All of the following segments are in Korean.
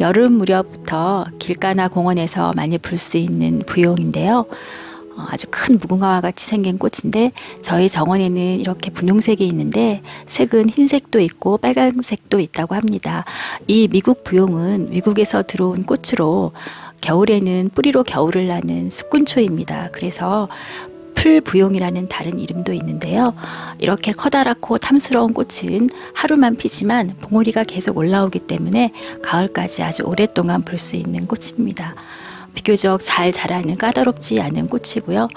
여름 무렵부터 길가나 공원에서 많이 볼 수 있는 부용인데요. 아주 큰 무궁화와 같이 생긴 꽃인데 저희 정원에는 이렇게 분홍색이 있는데 색은 흰색도 있고 빨간색도 있다고 합니다. 이 미국 부용은 미국에서 들어온 꽃으로 겨울에는 뿌리로 겨울을 나는 숙군초입니다. 그래서 풀부용이라는 다른 이름도 있는데요. 이렇게 커다랗고 탐스러운 꽃은 하루만 피지만 봉오리가 계속 올라오기 때문에 가을까지 아주 오랫동안 볼 수 있는 꽃입니다. 비교적 잘 자라는 까다롭지 않은 꽃이고요.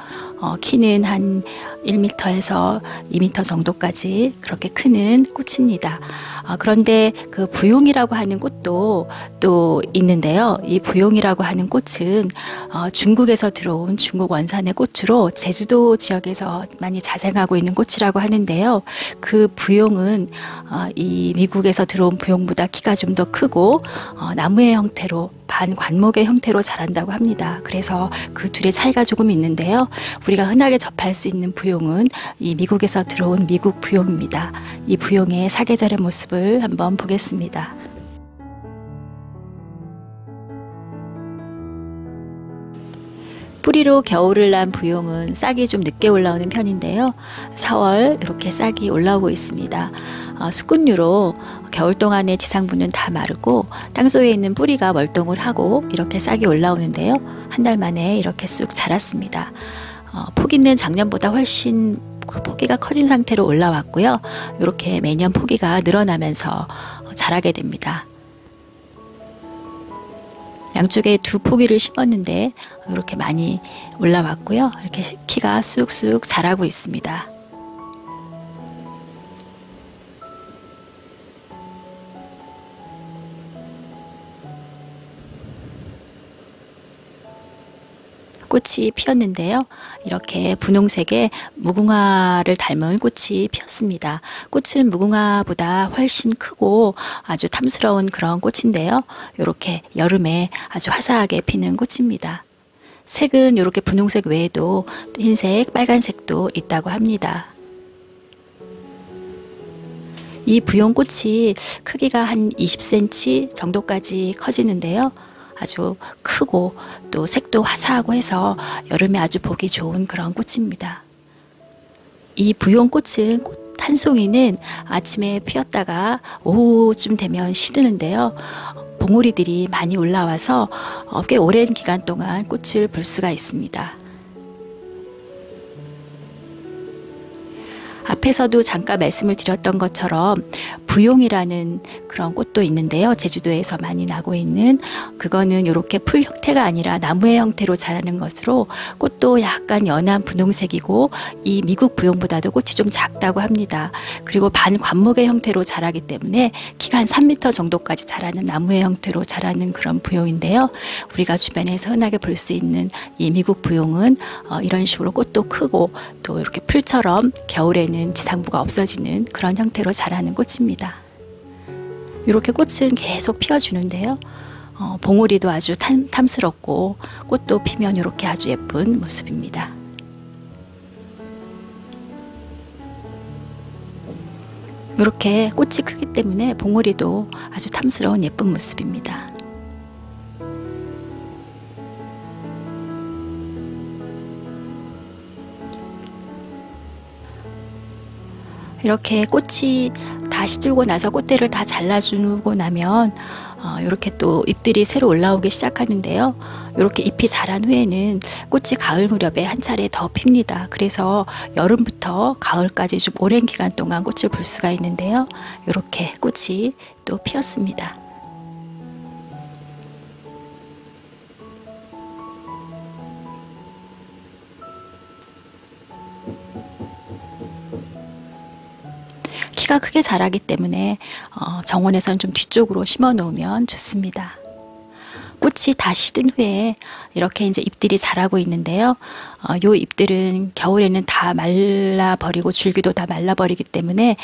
키는 한 1m에서 2m 정도까지 그렇게 크는 꽃입니다. 그런데 그 부용이라고 하는 꽃도 또 있는데요. 이 부용이라고 하는 꽃은 중국에서 들어온 중국 원산의 꽃으로 제주도 지역에서 많이 자생하고 있는 꽃이라고 하는데요. 그 부용은 이 미국에서 들어온 부용보다 키가 좀 더 크고 나무의 형태로 반관목의 형태로 자란다고 합니다. 그래서 그 둘의 차이가 조금 있는데요. 우리가 흔하게 접할 수 있는 부용은 이 미국에서 들어온 미국 부용입니다. 이 부용의 사계절의 모습을 한번 보겠습니다. 뿌리로 겨울을 난 부용은 싹이 좀 늦게 올라오는 편인데요. 4월 이렇게 싹이 올라오고 있습니다. 수군류로 겨울 동안에 지상부는 다 마르고 땅속에 있는 뿌리가 월동을 하고 이렇게 싹이 올라오는데요. 한 달 만에 이렇게 쑥 자랐습니다. 포기는 작년보다 훨씬 포기가 커진 상태로 올라왔고요. 이렇게 매년 포기가 늘어나면서 자라게 됩니다. 양쪽에 두 포기를 심었는데 이렇게 많이 올라왔고요. 이렇게 키가 쑥쑥 자라고 있습니다. 꽃이 피었는데요. 이렇게 분홍색의 무궁화를 닮은 꽃이 피었습니다. 꽃은 무궁화보다 훨씬 크고 아주 탐스러운 그런 꽃인데요. 이렇게 여름에 아주 화사하게 피는 꽃입니다. 색은 이렇게 분홍색 외에도 흰색, 빨간색도 있다고 합니다. 이 부용꽃이 크기가 한 20cm 정도까지 커지는데요. 아주 크고 또 색도 화사하고 해서 여름에 아주 보기 좋은 그런 꽃입니다. 이 부용꽃은 꽃 한 송이는 아침에 피었다가 오후쯤 되면 시드는데요. 봉오리들이 많이 올라와서 꽤 오랜 기간 동안 꽃을 볼 수가 있습니다. 앞에서도 잠깐 말씀을 드렸던 것처럼 부용이라는 그런 꽃도 있는데요. 제주도에서 많이 나고 있는 그거는 이렇게 풀 형태가 아니라 나무의 형태로 자라는 것으로 꽃도 약간 연한 분홍색이고 이 미국 부용보다도 꽃이 좀 작다고 합니다. 그리고 반관목의 형태로 자라기 때문에 키가 한 3m 정도까지 자라는 나무의 형태로 자라는 그런 부용인데요. 우리가 주변에서 흔하게 볼 수 있는 이 미국 부용은 이런 식으로 꽃도 크고 또 이렇게 풀처럼 겨울에는 지상부가 없어지는 그런 형태로 자라는 꽃입니다. 이렇게 꽃은 계속 피어주는데요. 봉오리도 아주 탐스럽고 꽃도 피면 이렇게 아주 예쁜 모습입니다. 이렇게 꽃이 크기 때문에 봉오리도 아주 탐스러운 예쁜 모습입니다. 이렇게 꽃이 다 시들고 나서 꽃대를 다 잘라주고 나면 이렇게 또 잎들이 새로 올라오기 시작하는데요. 이렇게 잎이 자란 후에는 꽃이 가을 무렵에 한 차례 더 핍니다. 그래서 여름부터 가을까지 좀 오랜 기간 동안 꽃을 볼 수가 있는데요. 이렇게 꽃이 또 피었습니다. 키가 크게 자라기 때문에 정원에서는 좀 뒤쪽으로 심어 놓으면 좋습니다. 꽃이 다 시든 후에 이렇게 이제 잎들이 자라고 있는데요. 요 잎들은 겨울에는 다 말라버리고 줄기도 다 말라버리기 때문에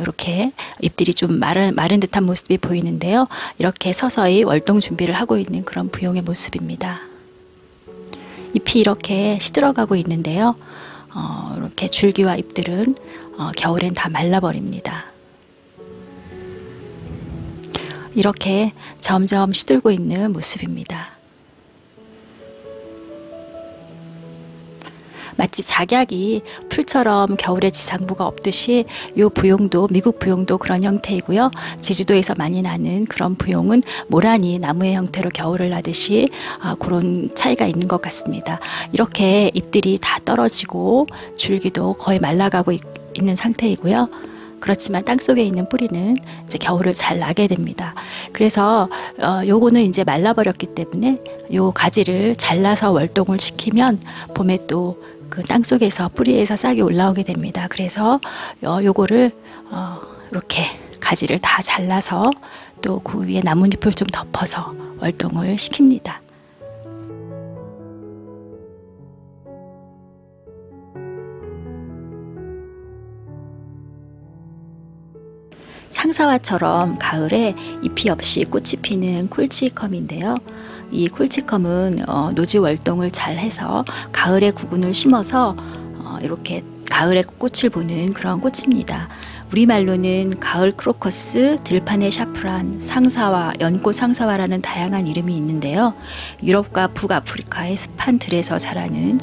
이렇게 잎들이 좀 마른 듯한 모습이 보이는데요. 이렇게 서서히 월동 준비를 하고 있는 그런 부용의 모습입니다. 잎이 이렇게 시들어가고 있는데요. 이렇게 줄기와 잎들은 겨울엔 다 말라버립니다. 이렇게 점점 시들고 있는 모습입니다. 마치 작약이 풀처럼 겨울에 지상부가 없듯이 이 부용도, 미국 부용도 그런 형태이고요. 제주도에서 많이 나는 그런 부용은 모란이 나무의 형태로 겨울을 나듯이 그런 차이가 있는 것 같습니다. 이렇게 잎들이 다 떨어지고 줄기도 거의 말라가고 있는 상태이고요. 그렇지만 땅속에 있는 뿌리는 이제 겨울을 잘 나게 됩니다. 그래서 요거는 이제 말라버렸기 때문에 요 가지를 잘라서 월동을 시키면 봄에 또 그 땅속에서 뿌리에서 싹이 올라오게 됩니다. 그래서 요거를 이렇게 가지를 다 잘라서 또 그 위에 나뭇잎을 좀 덮어서 월동을 시킵니다. 상사화처럼 가을에 잎이 없이 꽃이 피는 콜치컴인데요. 이 콜치컴은 노지 월동을 잘 해서 가을에 구근을 심어서 이렇게 가을에 꽃을 보는 그런 꽃입니다. 우리말로는 가을 크로커스, 들판의 샤프란, 상사화, 연꽃 상사화라는 다양한 이름이 있는데요. 유럽과 북아프리카의 습한 들에서 자라는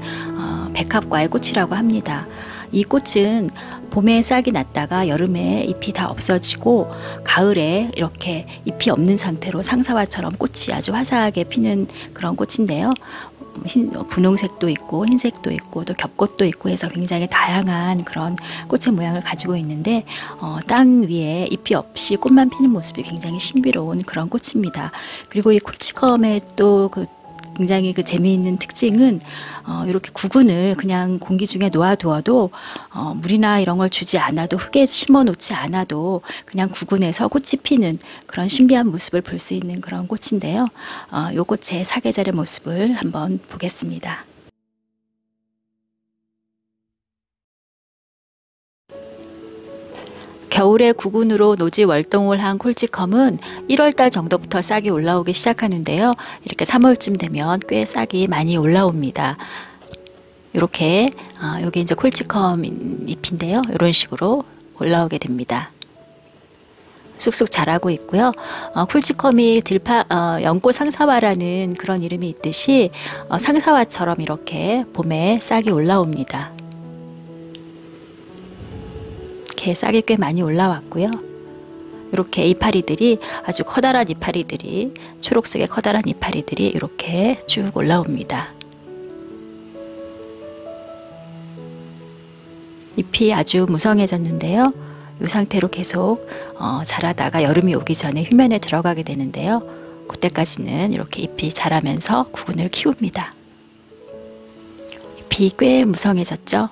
백합과의 꽃이라고 합니다. 이 꽃은 봄에 싹이 났다가 여름에 잎이 다 없어지고 가을에 이렇게 잎이 없는 상태로 상사화처럼 꽃이 아주 화사하게 피는 그런 꽃인데요. 분홍색도 있고 흰색도 있고 또 겹꽃도 있고 해서 굉장히 다양한 그런 꽃의 모양을 가지고 있는데 땅 위에 잎이 없이 꽃만 피는 모습이 굉장히 신비로운 그런 꽃입니다. 그리고 이 콜치컴의 또 굉장히 재미있는 특징은 이렇게 구근을 그냥 공기 중에 놓아두어도 물이나 이런 걸 주지 않아도 흙에 심어 놓지 않아도 그냥 구근해서 꽃이 피는 그런 신비한 모습을 볼 수 있는 그런 꽃인데요. 이 꽃의 사계절의 모습을 한번 보겠습니다. 겨울에 구근으로 노지 월동을 한 콜치컴은 1월달 정도부터 싹이 올라오기 시작하는데요. 이렇게 3월쯤 되면 꽤 싹이 많이 올라옵니다. 이렇게 여기 이제 콜치컴 잎인데요. 이런 식으로 올라오게 됩니다. 쑥쑥 자라고 있고요. 콜치컴이 연꽃 상사화라는 그런 이름이 있듯이 상사화처럼 이렇게 봄에 싹이 올라옵니다. 이렇게 싹이 꽤 많이 올라왔고요. 이렇게 이파리들이 아주 커다란 이파리들이 초록색의 커다란 이파리들이 이렇게 쭉 올라옵니다. 잎이 아주 무성해졌는데요. 이 상태로 계속 자라다가 여름이 오기 전에 휴면에 들어가게 되는데요. 그때까지는 이렇게 잎이 자라면서 구근을 키웁니다. 잎이 꽤 무성해졌죠.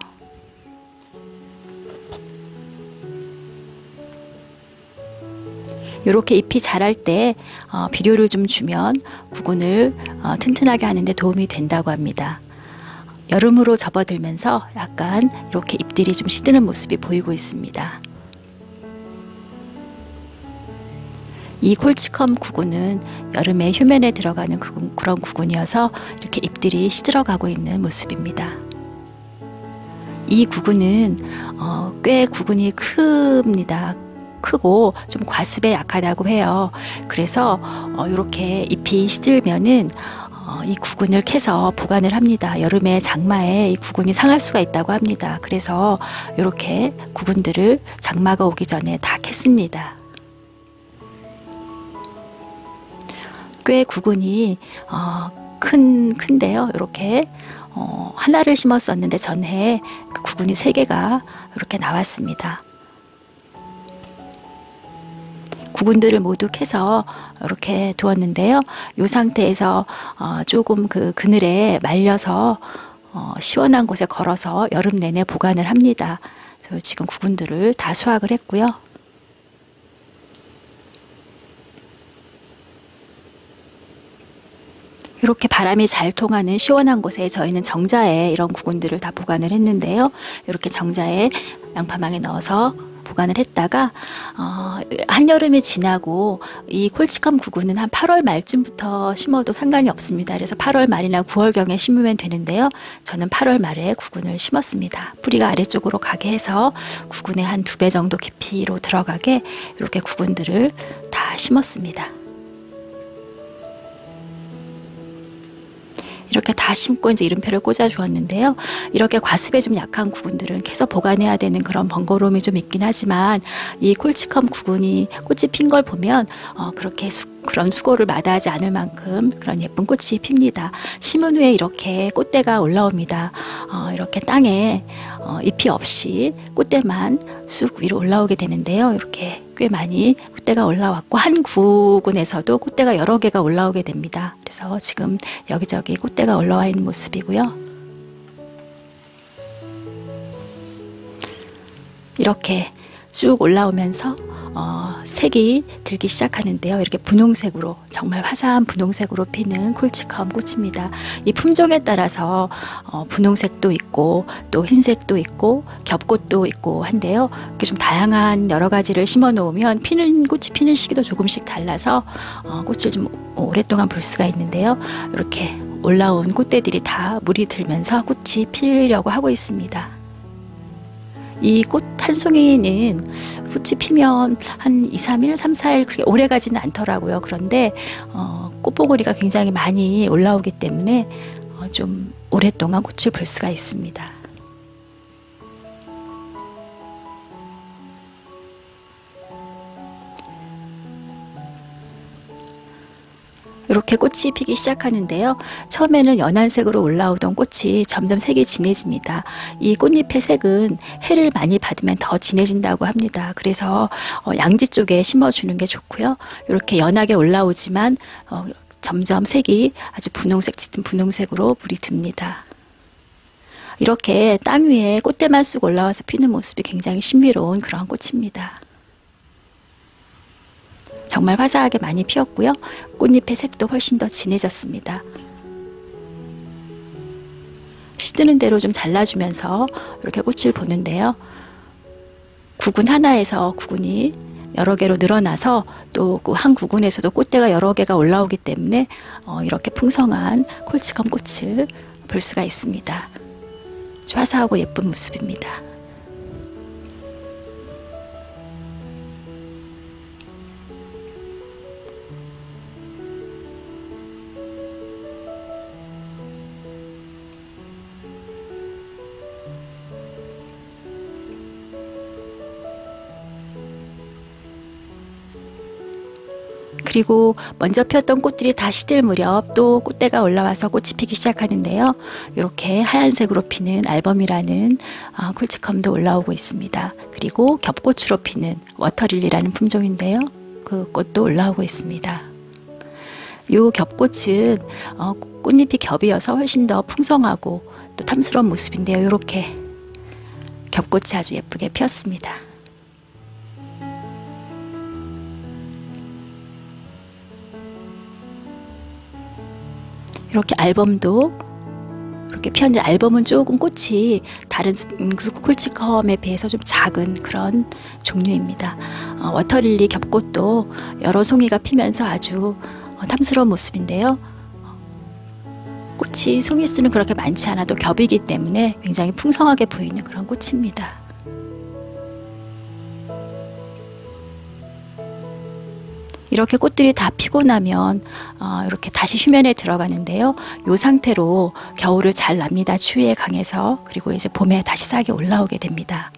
이렇게 잎이 자랄 때 비료를 좀 주면 구근을 튼튼하게 하는 데 도움이 된다고 합니다. 여름으로 접어들면서 약간 이렇게 잎들이 좀 시드는 모습이 보이고 있습니다. 이 콜치컴 구근은 여름에 휴면에 들어가는 그런 구근이어서 이렇게 잎들이 시들어가고 있는 모습입니다. 이 구근은 꽤 구근이 큽니다. 크고 좀 과습에 약하다고 해요. 그래서 이렇게 잎이 시들면은 이 구근을 캐서 보관을 합니다. 여름에 장마에 이 구근이 상할 수가 있다고 합니다. 그래서 이렇게 구근들을 장마가 오기 전에 다 캤습니다. 꽤 구근이 큰데요. 이렇게 하나를 심었었는데 전해 그 구근이 3개가 이렇게 나왔습니다. 구근들을 모두 캐서 이렇게 두었는데요. 이 상태에서 조금 그늘에 말려서 시원한 곳에 걸어서 여름 내내 보관을 합니다. 그래서 지금 구근들을 다 수확을 했고요. 이렇게 바람이 잘 통하는 시원한 곳에 저희는 정자에 이런 구근들을 다 보관을 했는데요. 이렇게 정자에 양파망에 넣어서 보관을 했다가 한여름이 지나고 이 콜치컴 구근은 한 8월 말쯤부터 심어도 상관이 없습니다. 그래서 8월 말이나 9월경에 심으면 되는데요. 저는 8월 말에 구근을 심었습니다. 뿌리가 아래쪽으로 가게 해서 구근의 한 2배 정도 깊이로 들어가게 이렇게 구근들을 다 다 심었습니다. 이렇게 다 심고 이제 이름표를 꽂아 주었는데요. 이렇게 과습에 좀 약한 구근들은 계속 보관해야 되는 그런 번거로움이 좀 있긴 하지만 이 콜치컴 구근이 꽃이 핀 걸 보면 그렇게 그런 수고를 마다하지 않을 만큼 그런 예쁜 꽃이 핍니다. 심은 후에 이렇게 꽃대가 올라옵니다. 이렇게 땅에 잎이 없이 꽃대만 쑥 위로 올라오게 되는데요. 이렇게 꽤 많이 꽃대가 올라왔고 한 구근에서도 꽃대가 여러 개가 올라오게 됩니다. 그래서 지금 여기저기 꽃대가 올라와 있는 모습이고요. 이렇게 쭉 올라오면서 색이 들기 시작하는데요. 이렇게 분홍색으로 정말 화사한 분홍색으로 피는 콜치컴 꽃입니다. 이 품종에 따라서 분홍색도 있고 또 흰색도 있고 겹꽃도 있고 한데요. 이렇게 좀 다양한 여러 가지를 심어 놓으면 꽃이 피는 시기도 조금씩 달라서 꽃을 좀 오랫동안 볼 수가 있는데요. 이렇게 올라온 꽃대들이 다 물이 들면서 꽃이 피려고 하고 있습니다. 이 꽃 한 송이는 꽃이 피면 한 2, 3일, 3, 4일 그렇게 오래 가지는 않더라고요. 그런데 꽃보고리가 굉장히 많이 올라오기 때문에 좀 오랫동안 꽃을 볼 수가 있습니다. 이렇게 꽃이 피기 시작하는데요. 처음에는 연한색으로 올라오던 꽃이 점점 색이 진해집니다. 이 꽃잎의 색은 해를 많이 받으면 더 진해진다고 합니다. 그래서 양지 쪽에 심어주는 게 좋고요. 이렇게 연하게 올라오지만 점점 색이 아주 분홍색, 짙은 분홍색으로 물이 듭니다. 이렇게 땅 위에 꽃대만 쑥 올라와서 피는 모습이 굉장히 신비로운 그런 꽃입니다. 정말 화사하게 많이 피었고요. 꽃잎의 색도 훨씬 더 진해졌습니다. 시드는 대로 좀 잘라주면서 이렇게 꽃을 보는데요. 구근 하나에서 구근이 여러 개로 늘어나서 또 그 한 구근에서도 꽃대가 여러 개가 올라오기 때문에 이렇게 풍성한 콜치컴 꽃을 볼 수가 있습니다. 아주 화사하고 예쁜 모습입니다. 그리고 먼저 피었던 꽃들이 다 시들 무렵 또 꽃대가 올라와서 꽃이 피기 시작하는데요. 이렇게 하얀색으로 피는 알범이라는 콜치컴도 올라오고 있습니다. 그리고 겹꽃으로 피는 워터릴리라는 품종인데요. 그 꽃도 올라오고 있습니다. 이 겹꽃은 꽃잎이 겹이어서 훨씬 더 풍성하고 또 탐스러운 모습인데요. 이렇게 겹꽃이 아주 예쁘게 피었습니다. 이렇게 알범도 이렇게 피었는데 알범은 조금 꽃이 다른 콜치컴에 비해서 좀 작은 그런 종류입니다. 워터릴리 겹꽃도 여러 송이가 피면서 아주 탐스러운 모습인데요. 꽃이 송이 수는 그렇게 많지 않아도 겹이기 때문에 굉장히 풍성하게 보이는 그런 꽃입니다. 이렇게 꽃들이 다 피고 나면 이렇게 다시 휴면에 들어가는데요. 이 상태로 겨울을 잘 납니다. 추위에 강해서. 그리고 이제 봄에 다시 싹이 올라오게 됩니다.